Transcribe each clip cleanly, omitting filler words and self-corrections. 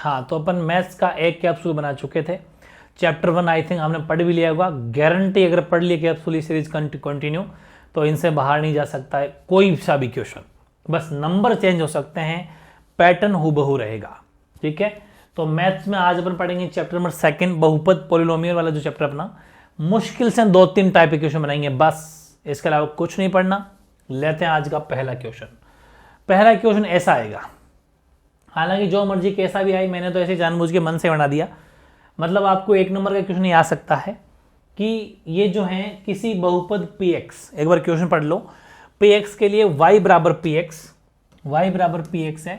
हाँ, तो अपन मैथ्स का एक कैप्सूल बना चुके थे। चैप्टर 1 आई थिंक हमने पढ़ भी लिया होगा। गारंटी अगर पढ़ लिया कैप्सूल सीरीज कंटिन्यू तो इनसे बाहर नहीं जा सकता है कोई सा भी क्वेश्चन, बस नंबर चेंज हो सकते हैं, पैटर्न हूबहू रहेगा। ठीक है, तो मैथ्स में आज अपन पढ़ेंगे चैप्टर नंबर 2 बहुपद पॉलिनोमियल वाला जो चैप्टर अपना। मुश्किल से 2-3 टाइप के क्वेश्चन बनाएंगे बस, इसके अलावा कुछ नहीं पढ़ना। लेते हैं आज का पहला क्वेश्चन। पहला क्वेश्चन ऐसा आएगा, हालांकि जो मर्जी कैसा भी आए, मैंने तो ऐसे जानबूझ के मन से बना दिया। मतलब आपको 1 नंबर का क्वेश्चन ये आ सकता है कि ये जो है किसी बहुपद px, एक बार क्वेश्चन पढ़ लो। px के लिए y बराबर px है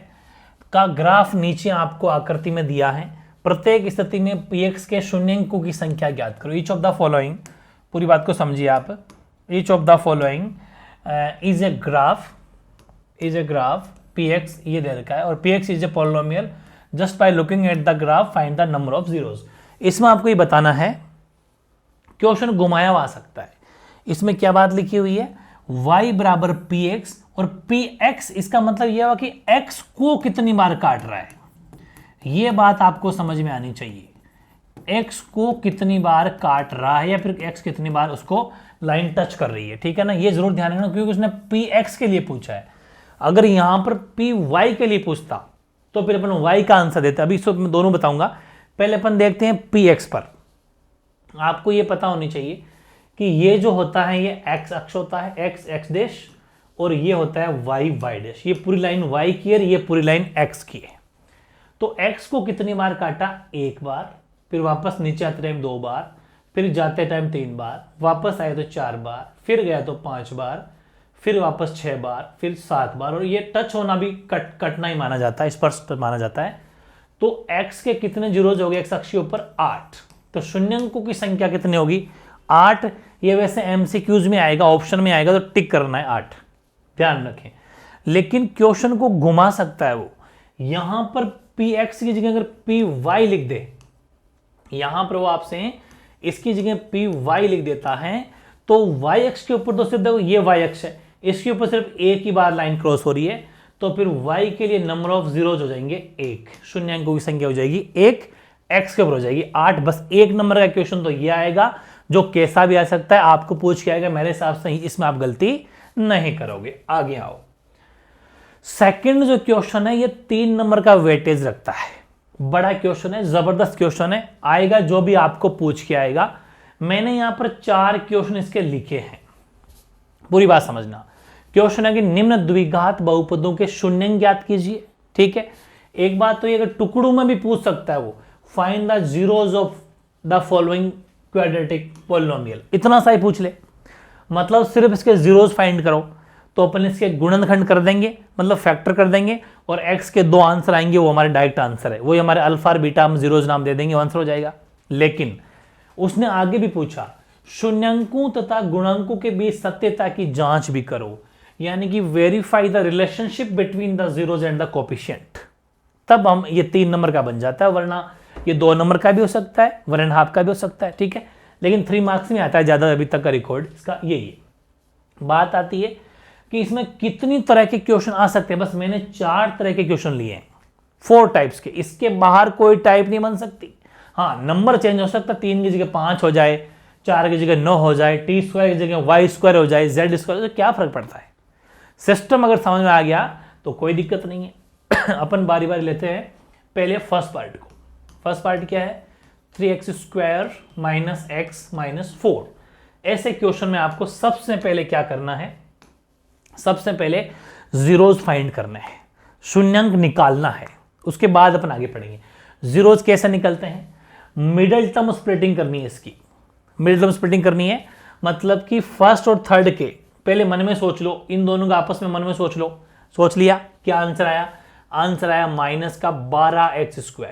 का ग्राफ नीचे आपको आकृति में दिया है। प्रत्येक स्थिति में px के शून्यंकों की संख्या ज्ञात करो। ईच ऑफ द फॉलोइंग, पूरी बात को समझिए आप, each of the following is a graph px ये दे रखा है और px is a polynomial, just by looking at the graph find the number of zeros. इसमें आपको ये बताना है, क्वेश्चन घुमाया हुआ आ सकता है। इसमें क्या बात लिखी हुई है, y बराबर px और px इसका मतलब यह हुआ कि x को कितनी बार काट रहा है, यह बात आपको समझ में आनी चाहिए। x को कितनी बार काट रहा है या फिर x कितनी बार उसको लाइन टच कर रही है। ठीक है ना, ये जरूर ध्यान रखना क्योंकि उसने px के लिए पूछा है। अगर यहां पर py के लिए पूछता तो फिर अपन y का आंसर देते। अभी इसको मैं दोनों बताऊंगा। पहले अपन देखते हैं px पर। आपको ये पता होनी चाहिए कि ये जो होता है ये x अक्ष होता है, x डैश, और ये होता है y डैश। ये पूरी लाइन y की है, ये पूरी लाइन x की है। तो x को कितनी बार काटा, 1 बार, फिर वापस नीचे आते टाइम 2 बार, फिर जाते टाइम 3 बार, वापस आए तो 4 बार, फिर गया तो 5 बार, फिर वापस 6 बार, फिर 7 बार, और ये टच होना भी कटना ही माना जाता है, स्पर्श माना जाता है। तो x के कितने जीरोज हो गए x अक्ष के ऊपर, 8। तो शून्यंकों की संख्या कितनी होगी, 8। ये वैसे एमसीक्यूज में आएगा, ऑप्शन में आएगा, तो टिक करना है 8, ध्यान रखें। लेकिन क्वेश्चन को घुमा सकता है वो। यहां पर px की जगह अगर py लिख दे, यहां पर वो आपसे इसकी जगह py लिख देता है, तो y अक्ष के ऊपर तो सिर्फ देखो ये y अक्ष है, इसके ऊपर सिर्फ एक ही बार लाइन क्रॉस हो रही है, तो फिर y के लिए नंबर ऑफ जीरोज हो जाएंगे 1, शून्यंकों की संख्या हो जाएगी 1, x के ऊपर हो जाएगी 8। बस 1 नंबर का क्वेश्चन तो ये आएगा, जो कैसा भी आ सकता है, आपको पूछ के आएगा। मेरे हिसाब से इसमें आप गलती नहीं करोगे। आगे आओ, सेकंड जो क्वेश्चन है ये 3 नंबर का वेटेज रखता है। बड़ा क्वेश्चन है, जबरदस्त क्वेश्चन है, आएगा जो भी आपको पूछ के आएगा। मैंने यहां पर 4 क्वेश्चन इसके लिखे हैं, पूरी बात समझना। क्वेश्चन है कि निम्न द्विघात बहुपदों के शून्यंक ज्ञात कीजिए। ठीक है, एक बात तो ये अगर टुकड़ों में भी पूछ सकता है वो, find the zeros of the following quadratic polynomial, इतना सा ही पूछ ले, मतलब सिर्फ इसके जीरोज फाइंड करो। तो अपन इसके गुणनखंड कर देंगे, मतलब फैक्टर कर देंगे, और x के 2 आंसर आएंगे, वो हमारे डायरेक्ट आंसर है, वो हमारे अल्फा और बीटा हम जीरोज नाम दे देंगे, आंसर हो जाएगा। लेकिन उसने आगे भी पूछा, शून्यंकों तथा गुणांकों के बीच सत्यता की जांच भी करो, यानी कि verify the relationship between the zeros and the coefficient. तब हम ये 3 नंबर का बन जाता है, वरना ये 2 नंबर का भी हो सकता है, 1.5 का भी हो सकता है। ठीक है, लेकिन 3 मार्क्स में आता है ज्यादा, अभी तक का रिकॉर्ड इसका यही है। बात आती है कि इसमें कितनी तरह के क्वेश्चन आ सकते हैं। बस मैंने 4 तरह के क्वेश्चन लिए हैं, 4 टाइप्स के, इसके बाहर कोई टाइप नहीं बन सकती। हाँ, नंबर चेंज हो सकता है, 3 की जगह 5 हो जाए, 4 की जगह 9 हो जाए, t² की जगह y² हो जाए, z², तो क्या फर्क पड़ता है। सिस्टम अगर समझ में आ गया तो कोई दिक्कत नहीं है। अपन बारी बारी लेते हैं। पहले फर्स्ट पार्ट को। फर्स्ट पार्ट क्या है, 3x² - x - 4। ऐसे क्वेश्चन में आपको सबसे पहले क्या करना है, सबसे पहले जीरोज फाइंड करना है, शून्यंक निकालना है, उसके बाद अपन आगे पढ़ेंगे। जीरोज कैसे निकलते हैं, मिडिल टर्म स्प्लिटिंग करनी है इसकी। मिडिल टर्म स्प्लिटिंग करनी है मतलब कि फर्स्ट और थर्ड के पहले मन में सोच लो, इन दोनों का आपस में मन में सोच लो। सोच लिया, क्या आंसर आया, आंसर आया -12x²।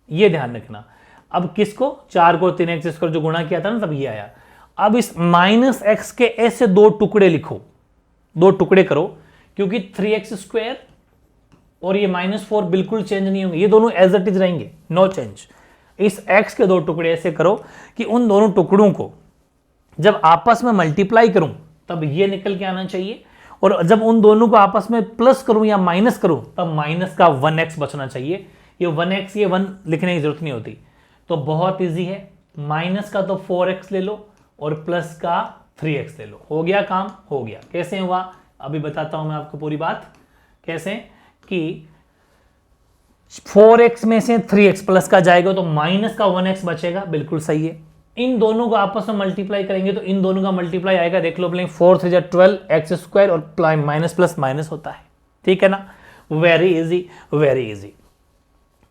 ये ध्यान रखना। अब किसको, 4 को 3x² जो गुणा किया था ना, तब ये आया। अब इस -x के ऐसे 2 टुकड़े लिखो, 2 टुकड़े करो, क्योंकि 3x² और ये -4 बिल्कुल चेंज नहीं होंगे, ये दोनों एज इट इज रहेंगे, नो चेंज। इस x के 2 टुकड़े ऐसे करो कि उन दोनों टुकड़ों को जब आपस में मल्टीप्लाई करूं तब ये निकल के आना चाहिए, और जब उन दोनों को आपस में प्लस करूं या माइनस करूं तब माइनस का 1x बचना चाहिए। ये 1x ये 1 लिखने की जरूरत नहीं होती, तो बहुत इजी है। माइनस का तो 4x ले लो और प्लस का 3x ले लो, हो गया काम, हो गया। कैसे हुआ अभी बताता हूं मैं आपको पूरी बात। कैसे कि 4x में से 3x प्लस का जाएगा तो माइनस का 1x बचेगा, बिल्कुल सही है। इन दोनों को आपस में मल्टीप्लाई करेंगे तो इन दोनों का मल्टीप्लाई आएगा, देख लो प्लेइंग 4 3 12 x स्क्वायर और माइनस प्लस माइनस होता है, ठीक है ना। Very easy, very easy.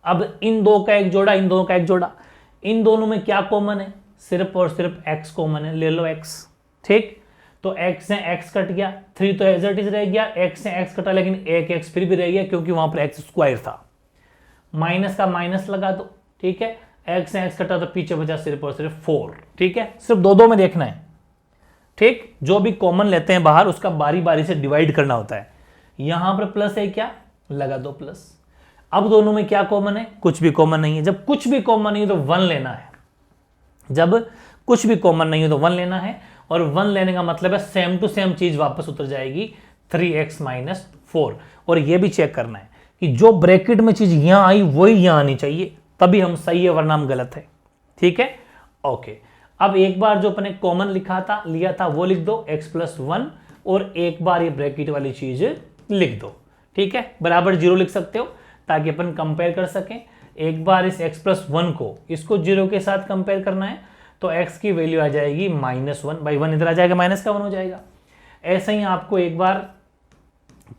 अब इन दो का एक जोड़ा, इन दोनों का एक जोड़ा, इन दोनों में क्या कॉमन है, सिर्फ और सिर्फ x कॉमन है, ले लो x, ठीक। तो x से x कट गया, 3 तो एज इट इज रह गया, x से x कटा लेकिन एक x फिर भी रह गया क्योंकि वहां पर x स्क्वायर था। माइनस का माइनस लगा दो, ठीक है, x से x कटा तो पीछे बचा सिर्फ और सिर्फ 4, ठीक है। सिर्फ दो दो में देखना है, ठीक। जो भी कॉमन लेते हैं बाहर उसका बारी बारी से डिवाइड करना होता है। यहां पर प्लस है, क्या लगा दो प्लस। अब दोनों में क्या कॉमन है, कुछ भी कॉमन नहीं है। जब कुछ भी कॉमन नहीं है तो 1 लेना है, जब कुछ भी कॉमन नहीं है तो 1 लेना है, और 1 लेने का मतलब है सेम टू सेम चीज वापस उतर जाएगी 3x माइनस 4। और ये भी चेक करना है कि जो ब्रैकेट में चीज यहां आई वही यहां आनी चाहिए, तभी हम सही है वरना हम गलत है, ठीक है। ओके, अब एक बार जो अपने कॉमन लिया था वो लिख दो x+1, और एक बार ये ब्रैकेट वाली चीज लिख दो, ठीक है। बराबर 0 लिख सकते हो ताकि अपन कंपेयर कर सकें। एक बार इस x+1 को इसको 0 के साथ कंपेयर करना है तो x की वैल्यू आ जाएगी -1 बाई 1, इधर आ जाएगा माइनस का 1 हो जाएगा। ऐसे ही आपको एक बार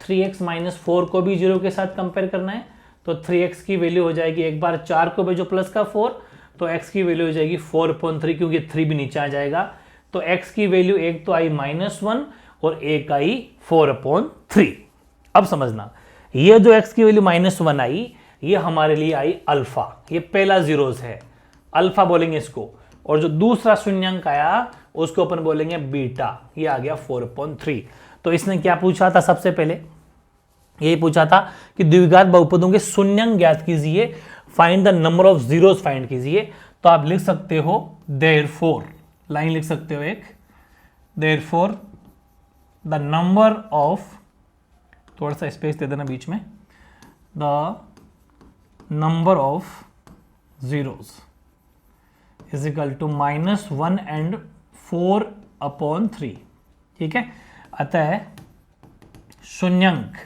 3x माइनस 4 को भी 0 के साथ कंपेयर करना है तो 3x की वैल्यू हो जाएगी, एक बार 4 को भेजो प्लस का 4 तो x की वैल्यू हो जाएगी 4/3, क्योंकि 3 भी नीचे आ जाएगा। तो x की वैल्यू एक तो आई -1 और एक आई 4/3। अब समझना, ये जो x की वैल्यू -1 आई ये हमारे लिए आई अल्फा, ये पहला जीरोस है, अल्फा बोलेंगे इसको। और जो दूसरा शून्यंक आया उसको अपन बोलेंगे बीटा, ये आ गया 4/3। तो इसने क्या पूछा था, सबसे पहले यही पूछा था कि द्विघात बहुपदों के शून्यंक ज्ञात कीजिए, find the number of zeros find कीजिए। तो आप लिख सकते हो देयरफॉर, लाइन लिख सकते हो एक, देयरफॉर द नंबर ऑफ, थोड़ा सा स्पेस दे देना बीच में, the number of zeros is equal to -1 and 4/3, ठीक है। अतः शून्यंक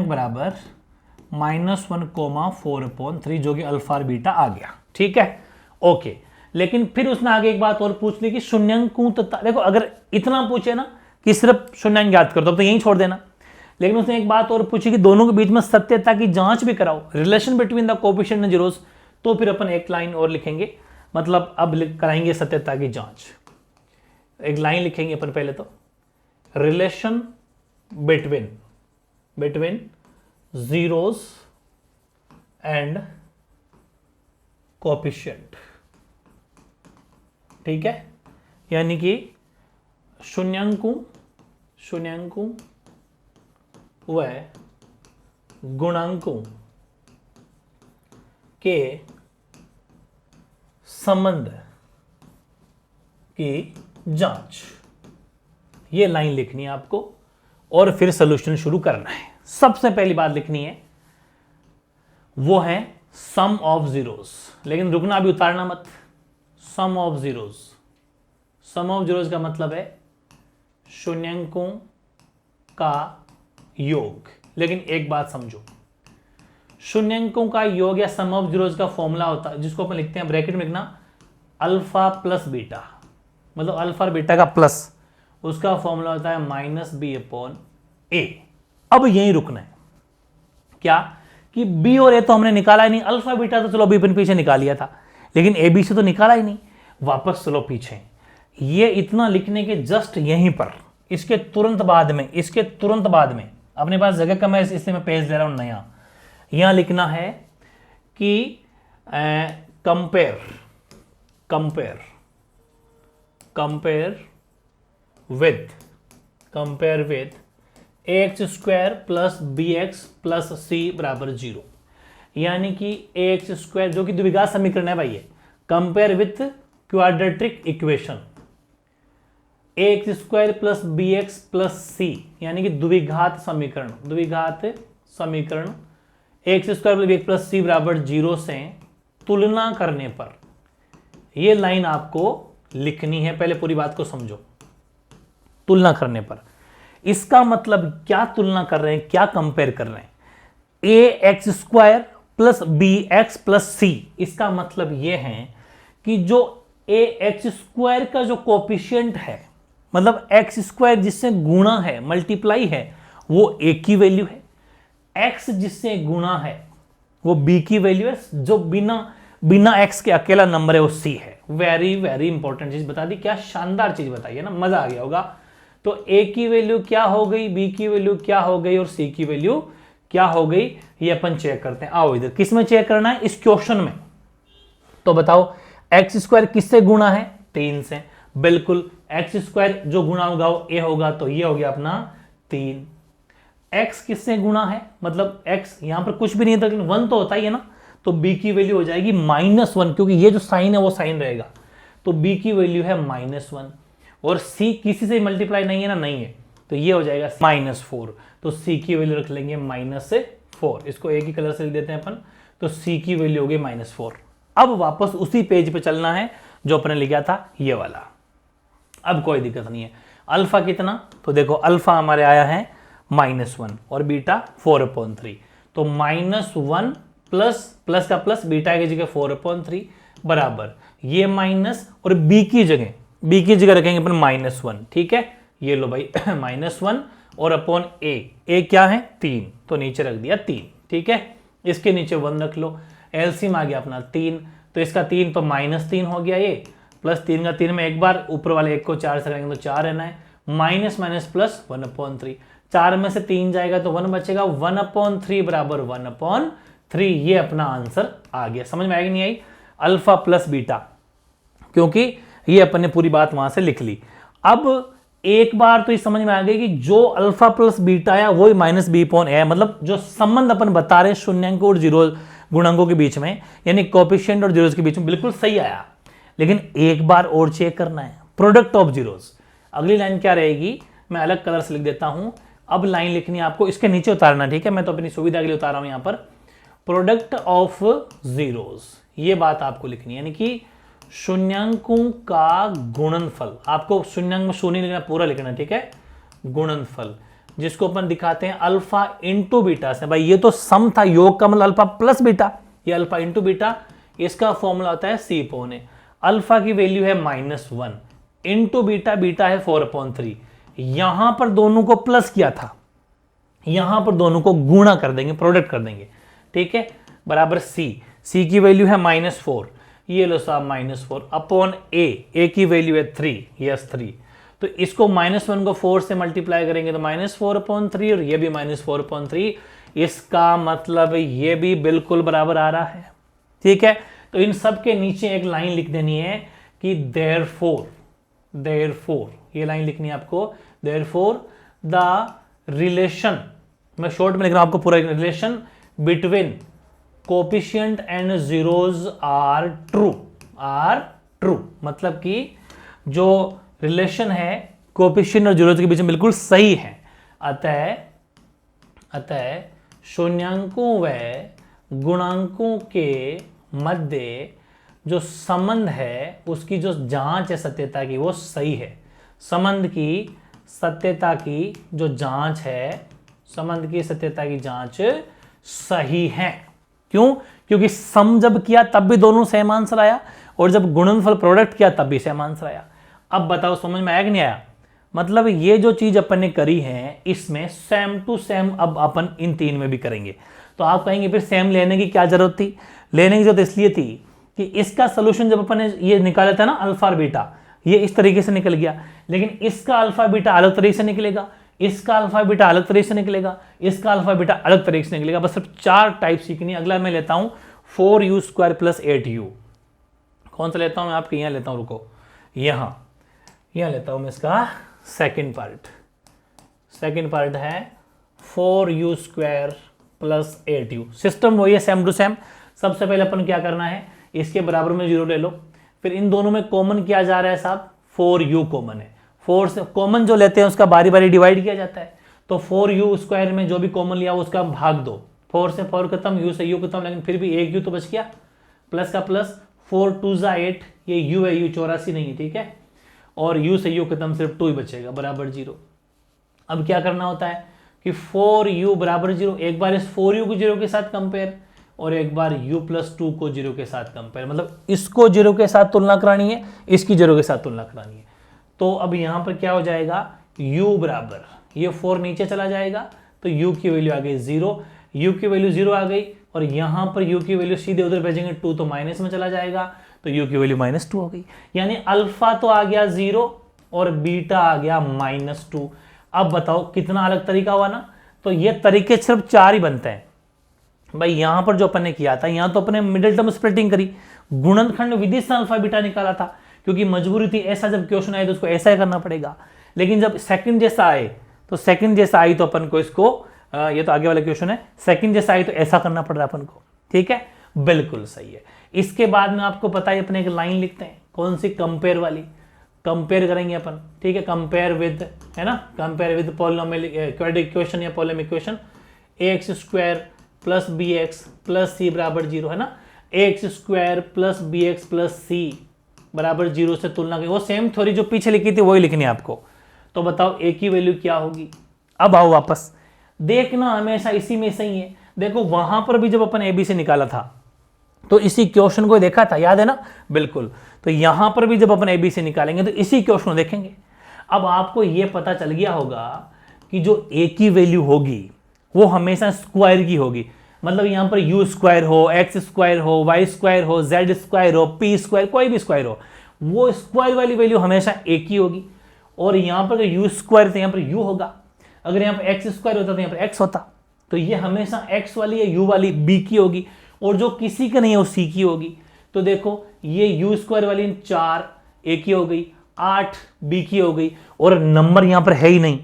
बराबर -1, 4/3, जो कि अल्फा और बीटा आ गया, ठीक है। ओके, लेकिन फिर उसने आगे एक बात और पूछ ली कि शून्यंकों तथा, देखो अगर इतना पूछे ना कि सिर्फ शून्यंक याद कर दो तो यहीं छोड़ देना, लेकिन उसने एक बात और पूछी कि दोनों के बीच में सत्यता की जांच भी कराओ, relation between the coefficient and zeros. तो फिर अपन एक लाइन और लिखेंगे, मतलब अब कराएंगे सत्यता की जांच। एक लाइन लिखेंगे अपन पहले तो, relation between zeros and coefficient, ठीक है। यानी कि शून्यंकों व गुणांकों के संबंध की जांच, ये लाइन लिखनी है आपको और फिर सॉल्यूशन शुरू करना है। सबसे पहली बात लिखनी है वो है सम ऑफ जीरोस, लेकिन रुकना अभी, उतारना मत। सम ऑफ जीरोस का मतलब है शून्यंकों का योग। लेकिन एक बात समझो, शून्यंकों का योग या सम ऑफ जीरोस का फॉर्मूला होता है जिसको अपन लिखते हैं, ब्रैकेट में लिखना अल्फा प्लस बीटा, मतलब अल्फा और बीटा का प्लस, उसका फॉर्मूला होता है -b/a। अब यहीं रुकना है, क्या कि b और a तो हमने निकाला ही नहीं, अल्फा बीटा तो चलो अभी अपन पीछे निकाल लिया था, लेकिन a b से तो निकाला ही नहीं, वापस चलो पीछे। ये इतना लिखने के जस्ट यहीं पर, इसके तुरंत बाद में अपने पास जगह कम है इसलिए मैं पेज दे रहा हूं नया। यहां लिखना है कि compare with ax² plus bx plus c बराबर 0, यानी कि ax² जो कि द्विघात समीकरण है भाई, compare with quadratic equation, ax² plus bx plus c, यानी कि द्विघात समीकरण x square plus b x plus c बराबर 0 से तुलना करने पर यह लाइन आपको लिखनी है। पहले पूरी बात को समझो। तुलना करने पर इसका मतलब क्या तुलना कर रहे हैं, क्या कंपेयर कर रहे हैं? A x square plus b x plus c, इसका मतलब यह है कि जो ए एक्स स्क्वायर का जो कोफिशिएंट है, मतलब एक्स स्क्वायर जिससे गुणा है, मल्टीप्लाई है, वो ए की वैल्यू है। एक्स जिससे गुणा है वो बी की वैल्यू है। जो बिना एक्स के अकेला नंबर है वो सी है। वेरी वेरी इंपॉर्टेंट चीज बता दी, क्या शानदार चीज बताई है ना, मजा आ गया होगा। तो ए की वैल्यू क्या हो गई, बी की वैल्यू क्या हो गई और सी की वैल्यू क्या हो गई, ये अपन चेक करते हैं। आओ इधर, किस में चेक करना है? इस क्वेश्चन में। तो बताओ एक्स स्क्वायर किससे गुणा है? 3 से। बिल्कुल, एक्स स्क्वायर जो गुणा होगा वो ए होगा, तो ये हो गया अपना 3। एक्स किससे गुणा है, मतलब एक्स यहां पर कुछ भी नहीं था लेकिन 1 तो होता ही है ना, तो बी की वैल्यू हो जाएगी -1, क्योंकि ये जो साइन है वो साइन रहेगा, तो बी की वैल्यू है -1। और सी किसी से मल्टीप्लाई नहीं है ना, नहीं है, तो ये हो जाएगा -4। तो सी की वैल्यू रख लेंगे -4, इसको एक ही कलर से लिख देते हैं अपन, तो सी की वैल्यू हो गई -4। अब वापस उसी पेज पे चलना है जो अपने लिखा था ये वाला। अब कोई दिक्कत नहीं है। अल्फा कितना, तो देखो अल्फा हमारे आया है -1 और बीटा 4/3, तो -1 प्लस का प्लस बीटा की जगह 4/3 बराबर ये माइनस और बी की जगह रखेंगे अपन -1। ठीक है, ये लो भाई -1 और अपॉन ए क्या है 3, तो नीचे रख दिया 3। ठीक है, इसके नीचे 1 रख लो, एलसीएम आ गया अपना 3, तो इसका 3 तो -3 हो गया, ये प्लस 3 का 3 में एक बार, ऊपर वाले 1 को 4 से करेंगे तो 4 रहना है, माइनस माइनस प्लस 1/3, 4 में से 3 जाएगा तो 1 बचेगा, 1/3 बराबर 1/3। ये अपना आंसर आ गया। समझ में आएगी नहीं आई? अल्फा प्लस बीटा, क्योंकि ये अपन ने पूरी बात वहां से लिख ली। अब एक बार तो ये समझ में आ गई कि जो अल्फा प्लस बीटा है वही -b/a है, मतलब जो संबंध अपन बता रहे हैं शून्यांक और जीरो गुणांकों के बीच में, यानी कोएफिशिएंट और जीरोस के बीच में, बिल्कुल सही आया। लेकिन एक बार और चेक करना है, प्रोडक्ट ऑफ जीरोस। अगली लाइन क्या रहेगी, मैं अलग कलर से लिख देता हूं। अब लाइन लिखनी है आपको, इसके नीचे उतारना, ठीक है, मैं तो अपनी सुविधा के लिए उतार रहा हूं यहां पर। प्रोडक्ट ऑफ जीरोस, ये बात आपको लिखनी है, यानी कि शून्यांकों का गुणनफल। आपको शून्यांक में शून्य लिखना, पूरा लिखना, ठीक है, गुणनफल, जिसको अपन दिखाते हैं अल्फा इंटू बीटा से। भाई ये तो सम था, योग का मतलब अल्फा प्लस बीटा, ये अल्फा इंटू बीटा, इसका फॉर्मूला होता है c/a। अल्फा की वैल्यू है -1 इंटू बीटा, बीटा है 4/3। यहां पर दोनों को प्लस किया था, यहां पर दोनों को गुणा कर देंगे, प्रोडक्ट कर देंगे, ठीक है, बराबर सी की वैल्यू है -4, ये लो साहब -4 अपॉन ए की वैल्यू है 3, यस 3, तो इसको -1 को 4 से मल्टीप्लाई करेंगे तो -4/3 और ये भी -4/3, इसका मतलब ये भी बिल्कुल बराबर आ रहा है। ठीक है, तो इन सब के नीचे एक लाइन लिख देनी है कि देयरफॉर, ये लाइन लिखनी है आपको, देयरफॉर द रिलेशन, मैं शॉर्ट में लिख रहा हूं आपको पूरा, relation between coefficient and zeros are true, मतलब कि जो रिलेशन है कोएफिशिएंट और जीरोस के बीच में बिल्कुल सही है। अतः शून्यांकों व गुणांकों के मध्य जो संबंध है उसकी जो जांच है सत्यता की, वो सही है। संबंध की सत्यता की जो जांच है, संबंध की सत्यता की जांच सही है। क्यों? क्योंकि सम जब किया तब भी दोनों सेम आंसर आया, और जब गुणनफल प्रोडक्ट किया तब भी सेम आंसर आया। अब बताओ समझ में आया कि नहीं आया? मतलब ये जो चीज अपन ने करी है इसमें सेम टू सेम अब अपन इन 3 में भी करेंगे। तो आप कहेंगे फिर सेम लेने की क्या जरूरत थी? लेने की जरूरत इसलिए थी कि इसका सोल्यूशन जब अपन ने ये निकाला था ना अल्फा और बीटा, ये इस तरीके से निकल गया, लेकिन इसका अल्फा बीटा अलग तरीके से निकलेगा, इसका अल्फा बीटा अलग तरीके से निकलेगा, इसका अल्फा बीटा अलग तरीके से निकलेगा। बस सिर्फ 4 टाइप सीखनी। अगला मैं लेता हूं 4u² + 8u। कौन सा लेता हूं मैं? आपके यहां लेता हूं, रुको, यहां लेता हूं मैं इसका सेकंड पार्ट है 4u² + 8u। सिस्टम वही है, सेम टू सेम। सबसे पहले अपन क्या करना है, इसके बराबर में 0 ले लो, फिर इन दोनों में कॉमन किया जा रहा है साहब, 4u कॉमन है, 4 से कॉमन जो लेते हैं उसका बारी बारी डिवाइड किया जाता है, तो 4u² में जो भी कॉमन लिया उसका भाग दो, 4 से 4 खत्म, यू से यू खत्म, लेकिन फिर भी एक यू तो बच गया, प्लस का प्लस, 4 2 जा 8, ये यू है, यू 84 नहीं है, ठीक है, और यू से यू खत्म, सिर्फ 2 ही बचेगा बराबर 0। अब क्या करना होता है कि 4u बराबर 0, एक बार इस 4u को 0 के साथ कंपेयर और एक बार u प्लस 2 को 0 के साथ कंपेयर, मतलब इसको 0 के साथ तुलना करानी है, इसकी 0 के साथ तुलना करानी है। तो अब यहां पर क्या हो जाएगा, u बराबर, ये 4 नीचे चला जाएगा तो u की वैल्यू आ गई 0, u की वैल्यू 0 आ गई, और यहां पर u की वैल्यू सीधे उधर भेजेंगे 2 तो माइनस में चला जाएगा, तो u की वैल्यू -2 हो गई। यानी अल्फा तो आ गया 0 और बीटा आ गया -2। अब बताओ कितना अलग तरीका हुआ ना। तो ये तरीके सिर्फ 4 ही बनते हैं भाई। यहां पर जो अपन ने किया था, यहां तो अपने मिडिल टर्म स्प्लिटिंग करी, गुणनखंड विधि से अल्फा बीटा निकाला था, क्योंकि मजबूरी थी, ऐसा जब क्वेश्चन आए तो उसको ऐसा ही करना पड़ेगा। लेकिन जब सेकंड जैसा आए, तो सेकंड जैसा आई तो अपन को इसको ये तो आगे वाला क्वेश्चन है, सेकंड जैसा आई तो ऐसा करना पड़ रहा है अपन को, ठीक है, बिल्कुल सही है। इसके बाद में आपको पता है अपने एक लाइन लिखते हैं, कौन सी, कंपेयर वाली, कंपेयर करेंगे अपन, ठीक है, कंपेयर विद, है ना, compare with polynomial quadratic equation या polynomial equation, ax square plus bx plus c बराबर 0, है ना, ax square plus bx plus c बराबर 0 से तुलना करें, वो सेम थ्योरी जो पीछे लिखी थी वही लिखनी है आपको। तो बताओ a की वैल्यू क्या होगी। अब आओ वापस, देखना हमेशा इसी में सही है। देखो वहां पर भी जब अपन ए बी से निकाला था तो इसी क्वेश्चन को देखा था, याद है ना, बिल्कुल। तो यहां पर भी जब अपन ए बी से निकालेंगे तो इसी क्वेश्चन को देखेंगे। अब आपको यह पता चल गया होगा कि जो ए की वैल्यू होगी वो हमेशा स्क्वायर की होगी, मतलब यहां पर यू स्क्वायर हो, एक्स स्क्वायर हो, वाई स्क्वायर हो, जेड स्क्वायर हो, पी स्क्वायर, कोई भी स्क्वायर हो, वो स्क्वायर वाली वैल्यू हमेशा ए की होगी। और यहां पर यू स्क्वायर तो यहां पर यू होगा, अगर यहां पर एक्स स्क्वायर होता तो यहां पर एक्स होता, तो ये हमेशा एक्स वाली या यू वाली बी की होगी, और जो किसी का नहीं है वो सी की होगी। तो देखो ये यू स्क्वायर वाली 4 ए की हो गई, 8 बी की हो गई, और नंबर यहां पर है ही नहीं।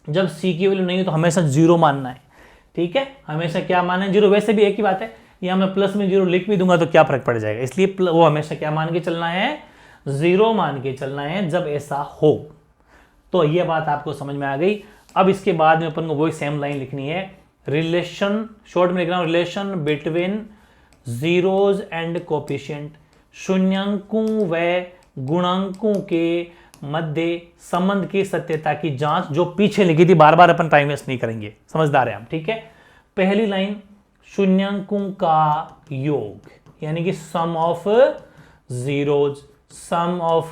जब सी की वैल्यू नहीं है तो हमेशा 0 मानना है, ठीक है, हमेशा क्या मानना है, 0। वैसे भी एक ही बात है, यहां मैं प्लस में 0 लिख भी दूंगा तो क्या फर्क पड़ जाएगा, इसलिए वो हमेशा क्या मान के चलना है, 0 मान के चलना है जब ऐसा हो। तो ये बात आपको समझ में आ गई। अब इसके बाद में अपन को वही सेम लाइन लिखनी है, रिलेशन, शॉर्ट में लिख रहा हूं, relation between zeros and coefficient, शून्यांकों व गुणांकों के मध्य संबंध की सत्यता की जांच, जो पीछे लिखी थी, बार बार अपन टाइम वेस्ट नहीं करेंगे, समझदार है हम, ठीक है। पहली लाइन, शून्यांकों का योग, यानी कि sum of zeros, sum of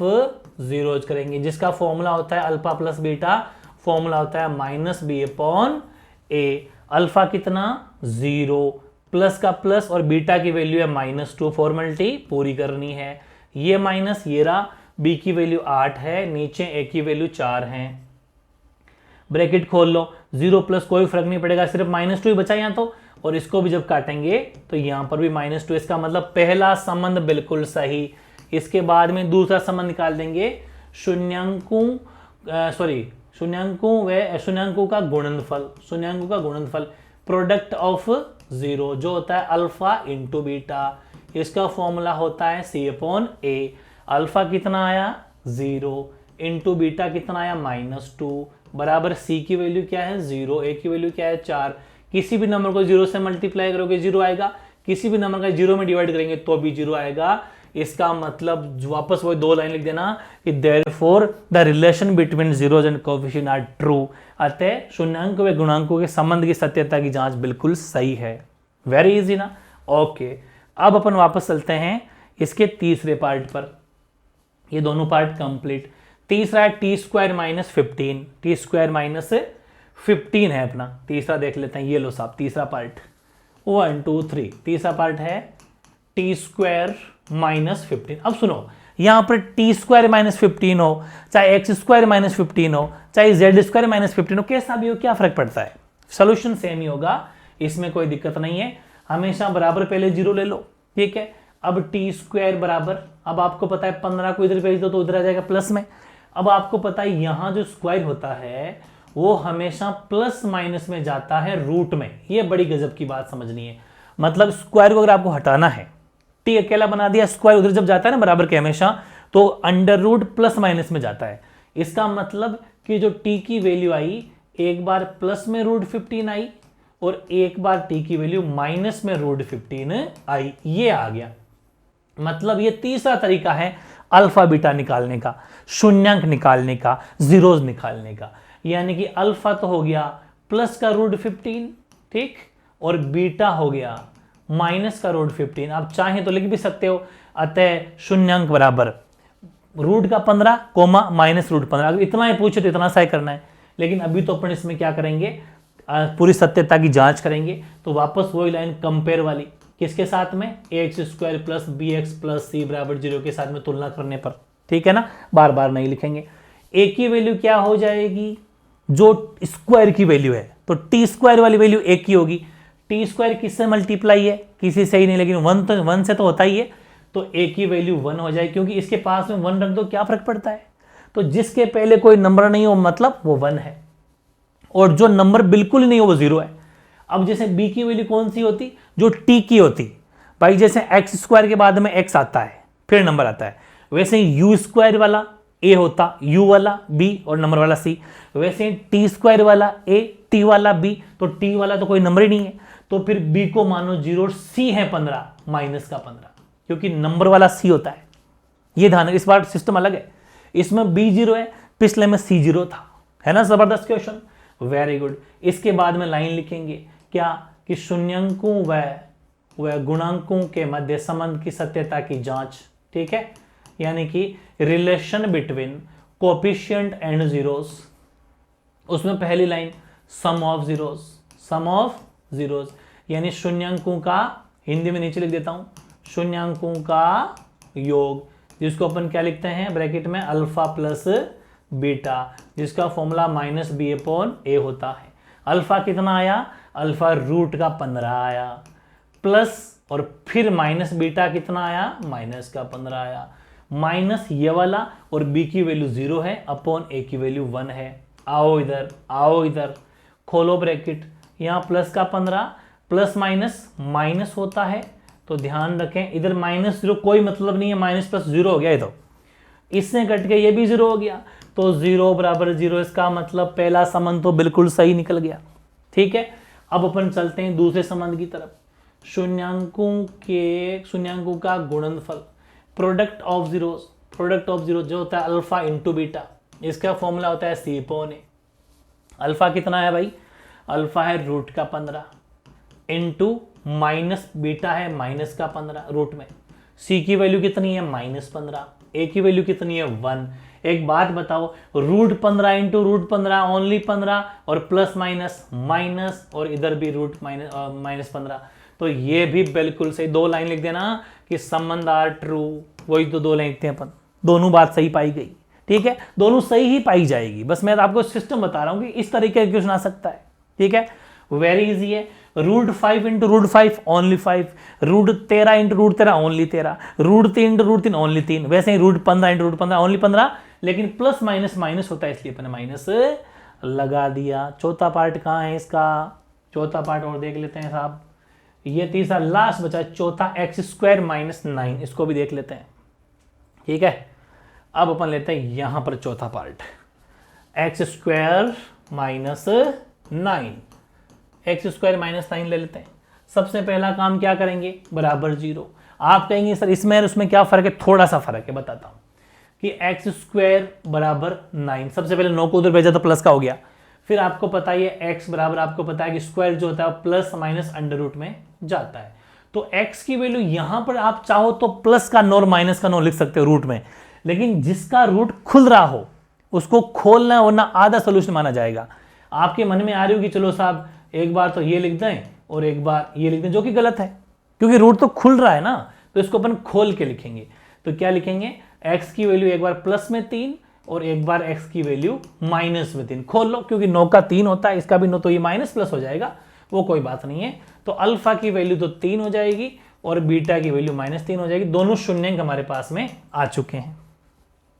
zeros करेंगे, जिसका फॉर्मूला होता है अल्फा प्लस बीटा, फॉर्मूला होता है माइनस बी अपॉन ए। अल्फा कितना 0, प्लस का प्लस, और बीटा की वैल्यू है -2, फॉर्मेलिटी पूरी करनी है। ये माइनस, ये रहा, बी की वैल्यू 8 है, नीचे ए की वैल्यू 4 है, ब्रैकेट खोल लो, 0 प्लस कोई फर्क नहीं पड़ेगा, सिर्फ -2 ही बचा यहां तो, और इसको भी जब काटेंगे तो यहां पर भी -2, इसका मतलब पहला संबंध बिल्कुल सही। इसके बाद में दूसरा संबंध निकाल देंगे, शून्यांकों का गुणनफल, शून्यांकों का गुणनफल, प्रोडक्ट ऑफ 0 जो होता है अल्फा इंटू बीटा, इसका फॉर्मूला होता है सी अपॉन ए। अल्फा कितना आया 0, इंटू बीटा कितना आया -2, बराबर सी की वैल्यू क्या है 0, ए की वैल्यू क्या है 4। किसी भी नंबर को 0 से मल्टीप्लाई करोगे 0 आएगा, किसी भी नंबर का 0 में डिवाइड करेंगे तो भी 0 आएगा। इसका मतलब वापस वही 2 लाइन लिख देना कि therefore the relation between zeros and coefficient are true, अतः शून्यांक व गुणांकों के संबंध की सत्यता की जांच बिल्कुल सही है। वेरी इजी ना, ओके। अब अपन वापस चलते हैं इसके तीसरे पार्ट पर, ये दोनों पार्ट कंप्लीट। तीसरा है T square minus 15, T square minus 15 है अपना, तीसरा देख लेते हैं। ये लो साहब तीसरा पार्ट, 1 2 3, तीसरा पार्ट है टी स्क्वायर माइनस 15। अब सुनो, यहां पर टी स्क्वायर माइनस 15 हो, चाहे एक्स स्क्वायर माइनस 15 हो, चाहे जेड स्क्वायर माइनस 15 हो, कैसा भी हो क्या फर्क पड़ता है, सोल्यूशन सेम ही होगा, इसमें कोई दिक्कत नहीं है। हमेशा बराबर पहले 0 ले लो, ठीक है। अब टी स्क्वायर बराबर, अब आपको पता है 15 को इधर भेज दो तो उधर आ जाएगा प्लस में। अब आपको पता है यहां जो स्क्वायर होता है वो हमेशा प्लस माइनस में जाता है रूट में, ये बड़ी गजब की बात समझनी है। मतलब स्क्वायर को अगर आपको हटाना है, टी अकेला बना दिया, स्क्वायर उधर जब जाता है ना बराबर के हमेशा, तो अंडर रूट प्लस माइनस में जाता है। इसका मतलब कि जो टी की वैल्यू आई, एक बार प्लस में रूट 15 आई, और एक बार t की वैल्यू माइनस में √15 आई, ये आ गया। मतलब ये तीसरा तरीका है अल्फा बीटा निकालने का, शून्यांक निकालने का, जीरोज निकालने का। यानी कि अल्फा तो हो गया प्लस का √15, ठीक, और बीटा हो गया माइनस का √15। आप चाहें तो लिख भी सकते हो, अतः शून्यांक बराबर रूट का 15 कोमा माइनस √15। अगर इतना ही पूछे तो इतना सा ही करना है, लेकिन अभी तो अपन इसमें क्या करेंगे, पूरी सत्यता की जांच करेंगे। तो वापस वही लाइन कंपेयर वाली, किसके साथ में, ax² plus bx plus c बराबर 0 के साथ में तुलना करने पर, ठीक है ना, बार बार नहीं लिखेंगे। a की वैल्यू क्या हो जाएगी, जो स्क्वायर की वैल्यू है, तो t² वाली वैल्यू a की होगी। t² किससे मल्टीप्लाई है, किसी से ही नहीं, लेकिन 1 से तो होता ही है, तो a की वैल्यू 1 हो जाएगी, क्योंकि इसके पास में 1 रख दो, क्या फर्क पड़ता है। तो जिसके पहले कोई नंबर नहीं हो मतलब वो 1 है, और जो नंबर बिल्कुल नहीं हो वो 0 है। अब जैसे b की वैल्यू कौन सी होती, जो t की होती भाई, जैसे x² के बाद में x आता है फिर नंबर आता है, वैसे ही u² वाला a होता, u वाला b और नंबर वाला c, वैसे ही t² वाला a, t वाला b, तो t वाला तो कोई नंबर ही नहीं है, तो फिर b को मानो 0 और c है 15 माइनस का 15, क्योंकि नंबर वाला c होता है। ये ध्यान, इस बार सिस्टम अलग है, इसमें b 0 है, पिछले में c 0 था, है ना, जबरदस्त क्वेश्चन, वेरी गुड। इसके बाद में लाइन लिखेंगे क्या, कि शून्यंकों व गुणांकों के मध्य संबंध की सत्यता की जांच, ठीक है, यानी कि relation between coefficient and zeros. उसमें पहली लाइन सम ऑफ जीरोस, यानी शून्यंकों का, हिंदी में नीचे लिख देता हूं, शून्यंकों का योग, जिसको अपन क्या लिखते हैं ब्रैकेट में, अल्फा प्लस बीटा, जिसका फॉर्मूला -b/a होता है। अल्फा कितना आया, अल्फा रूट का 15 आया, प्लस और फिर माइनस बीटा कितना आया, माइनस का 15 आया, माइनस ये वाला, और b की वैल्यू 0 है अपॉन a की वैल्यू 1 है। आओ इधर खोलो ब्रैकेट, यहाँ प्लस का 15 प्लस माइनस होता है, तो ध्यान रखें इधर -0 कोई मतलब नहीं है, माइनस प्लस 0 हो गया, ये तो इससे कट के ये भी 0 हो गया, तो 0 बराबर 0, इसका मतलब पहला संबंध तो बिल्कुल सही निकल गया, ठीक है। अब अपन चलते हैं दूसरे संबंध की तरफ, शून्यंकों का गुणनफल, प्रोडक्ट ऑफ जीरो जो होता है अल्फा इंटू बीटा, इसका फॉर्मूला होता है c/a। अल्फा कितना है भाई, अल्फा है रूट का 15 इंटू माइनस बीटा है माइनस का 15 रूट में, c की वैल्यू कितनी है -15, a की वैल्यू कितनी है 1। एक बात बताओ, √15 इंटू √15 ओनली 15, और प्लस माइनस और इधर भी -15, तो ये भी बिल्कुल सही। 2 लाइन लिख देना कि संबंध आर ट्रू, वही तो 2 लाइन लिखते हैं अपन, दोनों बात सही पाई गई, ठीक है, दोनों सही ही पाई जाएगी, बस मैं आपको सिस्टम बता रहा हूं कि इस तरीके का क्वेश्चन आ सकता है, ठीक है, वेरी इजी है। √5 into √5 only 5, √13 into √13 only 13, √3 into √3 only 3, वैसे ही √15 इंटू √15 ओनली 15, लेकिन प्लस माइनस होता है, इसलिए अपने माइनस लगा दिया। चौथा पार्ट कहाँ है इसका, चौथा पार्ट और देख लेते हैं साहब, ये तीसरा लास्ट बचा चौथा, x² - 9, इसको भी देख लेते हैं, ठीक है। अब अपन लेते हैं यहां पर चौथा पार्ट, x² - 9, x² - 9 ले लेते हैं। सबसे पहला काम क्या करेंगे, बराबर 0। आप कहेंगे सर इसमें और उसमें क्या फर्क है, थोड़ा सा फर्क है, बताता हूं कि x² बराबर 9, सबसे पहले 9 को उधर भेजा तो प्लस का हो गया, फिर आपको पता है x बराबर, आपको पता है कि स्क्वायर जो होता है प्लस माइनस अंडर रूट में जाता है, तो x की वैल्यू यहां पर आप चाहो तो प्लस का 9 और माइनस का 9 लिख सकते हो रूट में, लेकिन जिसका रूट खुल रहा हो उसको खोलना है, वरना आधा सोल्यूशन माना जाएगा। आपके मन में आ रही होगी चलो साहब एक बार तो ये लिख दें और एक बार ये लिख दें, जो कि गलत है, क्योंकि रूट तो खुल रहा है ना, तो इसको अपन खोल के लिखेंगे। तो क्या लिखेंगे, x की वैल्यू एक बार प्लस में 3 और एक बार x की वैल्यू माइनस में 3, खोल लो, क्योंकि 9 का 3 होता है, इसका भी 9, तो ये माइनस प्लस हो जाएगा, वो कोई बात नहीं है। तो अल्फा की वैल्यू तो 3 हो जाएगी और बीटा की वैल्यू -3 हो जाएगी। दोनों शून्यंक हमारे पास में आ चुके हैं,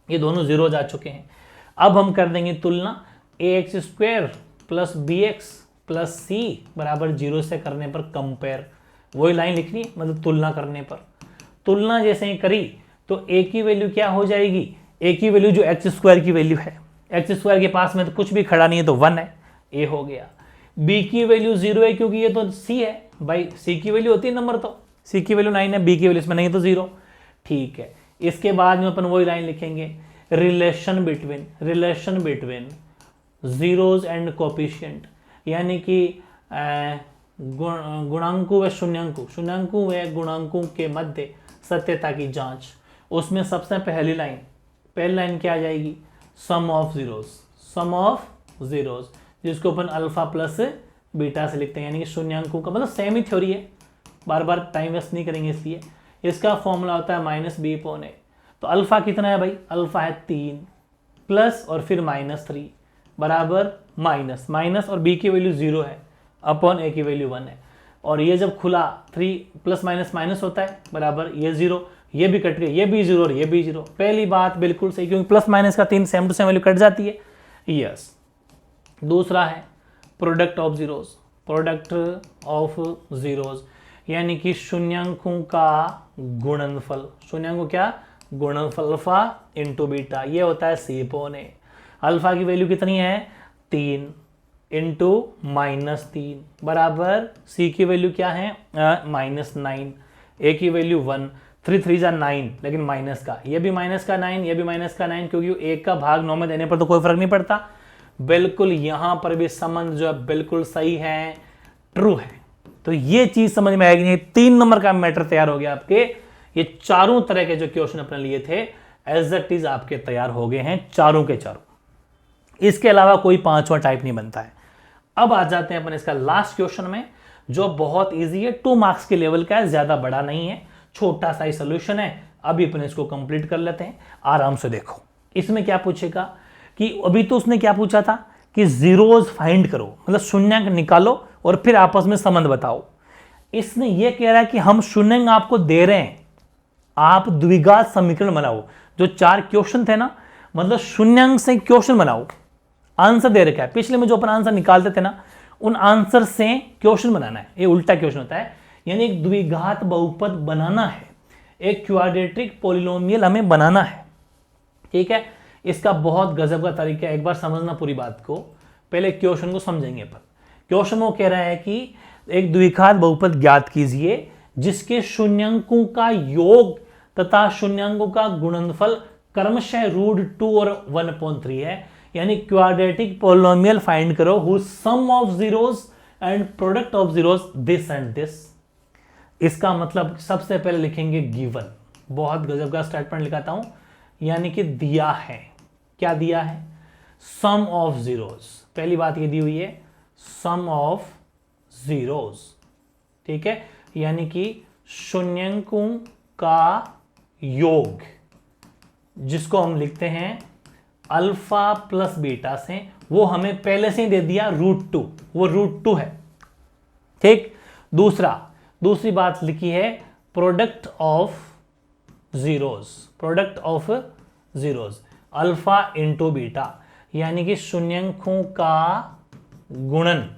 ये दोनों जीरोज आ चुके हैं। अब हम कर देंगे तुलना, ax² plus bx plus c बराबर 0 से करने पर कंपेयर, वही लाइन लिखनी है, मतलब तुलना करने पर। तुलना जैसे ही करी तो a की वैल्यू क्या हो जाएगी, a की वैल्यू जो x² की वैल्यू है, x² के पास में तो कुछ भी खड़ा नहीं है तो 1 है, a हो गया। बी की वैल्यू 0 है क्योंकि ये तो सी है भाई, सी की वैल्यू होती है नंबर, तो सी की वैल्यू 9 है, बी की वैल्यू इसमें नहीं है तो 0। ठीक है, इसके बाद में अपन वही लाइन लिखेंगे, relation between zeros and coefficient, यानी कि गुणांकों व शून्यांकों व गुणांकों के मध्य सत्यता की जांच। उसमें सबसे पहली लाइन क्या आ जाएगी, सम ऑफ जीरोज, जिसको अपन अल्फा प्लस बीटा से लिखते हैं, यानी कि शून्यांकों का, मतलब सेम ही थ्योरी है, बार बार टाइम वेस्ट नहीं करेंगे इसलिए। इसका फॉर्मूला होता है -b/a। तो अल्फा कितना है भाई, अल्फा है 3 प्लस और फिर -3 बराबर माइनस और b की वैल्यू 0 है अपॉन a की वैल्यू 1 है। और ये जब खुला 3 प्लस माइनस होता है बराबर ये 0, ये भी कट गए, ये भी 0 और ये भी 0। पहली बात बिल्कुल सही, क्योंकि प्लस माइनस का 3 same to same value cut जाती है। यस। दूसरा है प्रोडक्ट ऑफ जीरोज, यानी कि शून्यांकों का गुणनफल। शून्यांकों क्या गुणनफल, अल्फा इंटू बीटा, ये होता है c/a। अल्फा की वैल्यू कितनी है 3 इंटू -3 बराबर c की वैल्यू क्या है -9, a की वैल्यू 1, 3 3 जा 9, लेकिन माइनस का, ये भी माइनस का 9, ये भी माइनस का 9, क्योंकि एक का भाग 9 में देने पर तो कोई फर्क नहीं पड़ता। बिल्कुल यहां पर भी संबंध जो है बिल्कुल सही है, ट्रू है। तो ये चीज समझ में आएगी नहीं, 3 नंबर का मैटर तैयार हो गया आपके। ये चारों तरह के जो क्वेश्चन अपने लिए थे एज इट इज आपके तैयार हो गए हैं, चारों के चारों। इसके अलावा कोई पांचवा टाइप नहीं बनता है। अब आ जाते हैं अपन इसका लास्ट क्वेश्चन में, जो बहुत इजी है, 2 मार्क्स के लेवल का है, ज्यादा बड़ा नहीं है, छोटा सा ही सोल्यूशन है। अभी अपन इसको कंप्लीट कर लेते हैं, आराम से देखो। इसमें क्या पूछेगा कि अभी तो उसने क्या पूछा था कि जीरोज फाइंड करो, मतलब शून्यांक निकालो और फिर आपस में संबंध बताओ। इसने ये कह रहा है कि हम शून्यांक आपको दे रहे हैं, आप द्विघात समीकरण बनाओ। जो 4 क्वेश्चन थे ना, मतलब शून्यांक से क्वेश्चन बनाओ, आंसर दे रखा है। पिछले में जो अपन आंसर निकालते थे ना, उन आंसर से क्वेश्चन बनाना है। ये उल्टा क्वेश्चन होता है, यानी एक द्विघात बहुपद बनाना है, एक क्वाड्रेटिक पॉलिनोमियल हमें बनाना है। ठीक है, इसका बहुत गजब का तरीका है, एक बार समझना पूरी बात को। पहले क्वेश्चन को समझेंगे अपन। क्वेश्चन वो कह रहा है कि एक द्विघात बहुपद ज्ञात कीजिए जिसके शून्यांकों का योग तथा शून्यांकों का गुणनफल क्रमशः √2 और 1/3 है, यानी क्वाड्रेटिक पॉलिनोमियल फाइंड करो whose sum of zeros and product of zeros this and this. इसका मतलब सबसे पहले लिखेंगे गिवन, बहुत गजब का स्टेटमेंट लिखाता हूं, यानी कि दिया है। क्या दिया है, सम ऑफ जीरोज। पहली बात ये दी हुई है सम ऑफ जीरोज, ठीक है, यानी कि शून्यांकों का योग, जिसको हम लिखते हैं अल्फा प्लस बीटा से, वो हमें पहले से ही दे दिया √2, वो √2 है। ठीक, दूसरी बात लिखी है product of zeros, alpha into beta, यानी कि शून्यांकों का गुणन,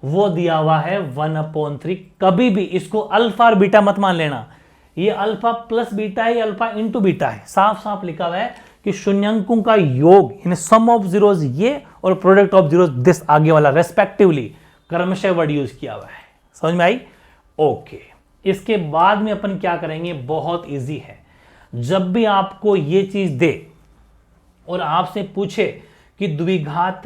वो दिया हुआ है 1/3। कभी भी इसको अल्फा और बीटा मत मान लेना, ये अल्फा प्लस बीटा है, अल्फा इंटू बीटा है। साफ साफ लिखा हुआ है कि शून्यांकों का योग, यानी सम ऑफ जीरोज ये और प्रोडक्ट ऑफ जीरोज दिस, आगे वाला रेस्पेक्टिवली क्रमशः वर्ड यूज किया हुआ है। समझ में आई? ओके। इसके बाद में अपन क्या करेंगे, बहुत इजी है। जब भी आपको ये चीज दे और आपसे पूछे कि द्विघात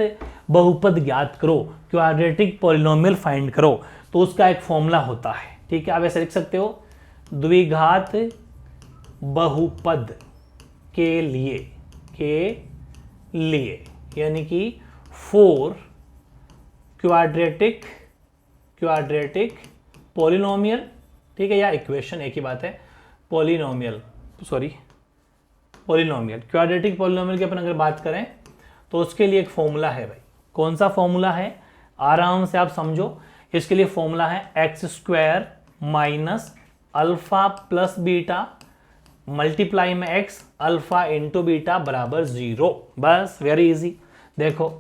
बहुपद ज्ञात करो, क्वाड्रेटिक पॉलिनोमियल फाइंड करो, तो उसका एक फॉर्मूला होता है। ठीक है, आप ऐसे लिख सकते हो, द्विघात बहुपद के लिए यानी कि 4 क्वाड्रेटिक पॉलिनोमियल, ठीक है, या इक्वेशन एक ही बात है, पॉलिनोमियल क्वाड्रेटिक पॉलिनोमियल की अपन अगर बात करें तो उसके लिए एक फॉर्मूला है भाई। कौन सा फॉर्मूला है, आराम से आप समझो। इसके लिए फॉर्मूला है x² minus alpha plus beta multiply में x, अल्फा इंटू बीटा बराबर 0। बस, वेरी इजी। देखो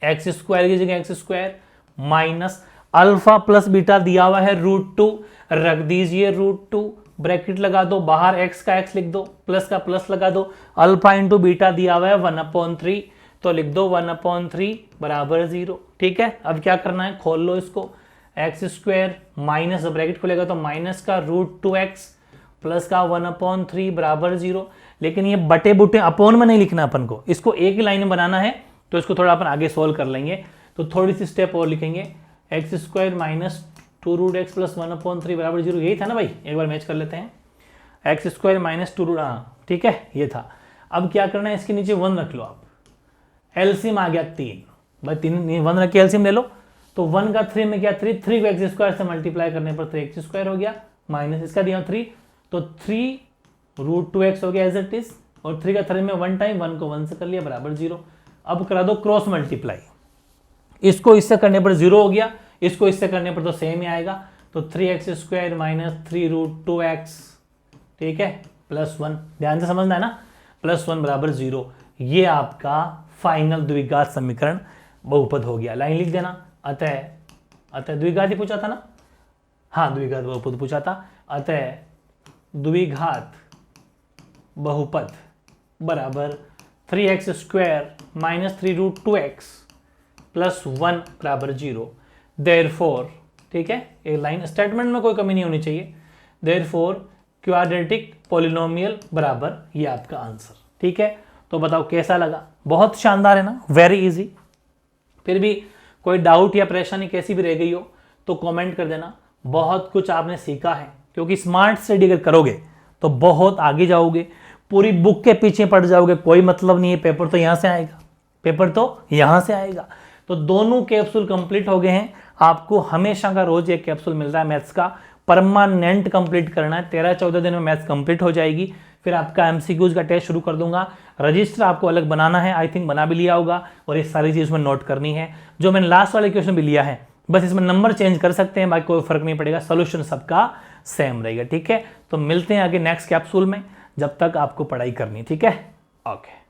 x² की जगह x² minus alpha plus beta दिया हुआ है √2, रख दीजिए √2, ब्रैकेट लगा दो, बाहर x का x लिख दो, प्लस का प्लस लगा दो, अल्फा इंटू बीटा दिया हुआ है 1/3, तो लिख दो 1/3 बराबर 0। ठीक है, अब क्या करना है, खोल लो इसको, एक्स स्क्वायर माइनस, ब्रैकेट खुलेगा तो माइनस का √2x प्लस का 1/3 बराबर 0। लेकिन ये बटे बुटे अपोन में नहीं लिखना अपन को, इसको एक ही लाइन में बनाना है, तो इसको थोड़ा अपन आगे सोल्व कर लेंगे। तो थोड़ी सी स्टेप और लिखेंगे, x square minus 2√x plus 1/3 बराबर 0, यही था ना भाई, एक बार मैच कर लेते हैं। एक्स स्क्वायर माइनस 2, ठीक है ये था। अब क्या करना है, इसके नीचे 1 रख लो आप, एलसीएम आ गया 3, भाई 3 1 रख के एलसीएम ले लो, तो 1 का 3 में क्या 3 को एक्स स्क्वायर से मल्टीप्लाई करने पर 3x स्क्वायर हो गया, माइनस इसका दिया 3, तो 3√2x हो गया एज इट इज, और 3 का 3 में 1 टाइम, 1 को 1 से कर लिया बराबर 0। अब करा दो क्रॉस मल्टीप्लाई, इसको इससे करने पर 0 हो गया, इसको इससे करने पर तो सेम ही आएगा, तो 3x स्क्वायर माइनस 3√2x, ठीक है, प्लस 1, ध्यान से समझना है ना, प्लस 1 बराबर 0। ये आपका फाइनल द्विघात समीकरण बहुपद हो गया। लाइन लिख देना, अतः द्विघात ही पूछा था ना, हाँ द्विघात बहुपद पूछा था, अतः द्विघात बहुपद बराबर 3x square minus 3√2x plus 1 बराबर 0। देयरफॉर, ठीक है, एक लाइन स्टेटमेंट में कोई कमी नहीं होनी चाहिए, देयरफॉर क्वाड्रेटिक पॉलिनोमियल बराबर ये आपका आंसर। ठीक है, तो बताओ कैसा लगा, बहुत शानदार है ना, वेरी इजी। फिर भी कोई डाउट या परेशानी कैसी भी रह गई हो तो कमेंट कर देना। बहुत कुछ आपने सीखा है, क्योंकि स्मार्ट स्टडी अगर करोगे तो बहुत आगे जाओगे, पूरी बुक के पीछे पड़ जाओगे, कोई मतलब नहीं है, पेपर तो यहां से आएगा, पेपर तो यहां से आएगा। तो दोनों कैप्सूल कंप्लीट हो गए हैं, आपको हमेशा का रोज एक कैप्सूल मिल रहा है मैथ्स का, परमानेंट कंप्लीट करना है, 13-14 दिन में मैथ्स कंप्लीट हो जाएगी। फिर आपका एमसीक्यूज का टेस्ट शुरू कर दूंगा, रजिस्टर आपको अलग बनाना है, आई थिंक बना भी लिया होगा, और ये सारी चीज उसमें नोट करनी है। जो मैंने लास्ट वाले क्वेश्चन भी लिया है, बस इसमें नंबर चेंज कर सकते हैं, बाकी कोई फर्क नहीं पड़ेगा, सोल्यूशन सबका सेम रहेगा। ठीक है, तो मिलते हैं आगे नेक्स्ट कैप्सूल में, जब तक आपको पढ़ाई करनी। ठीक है, ओके।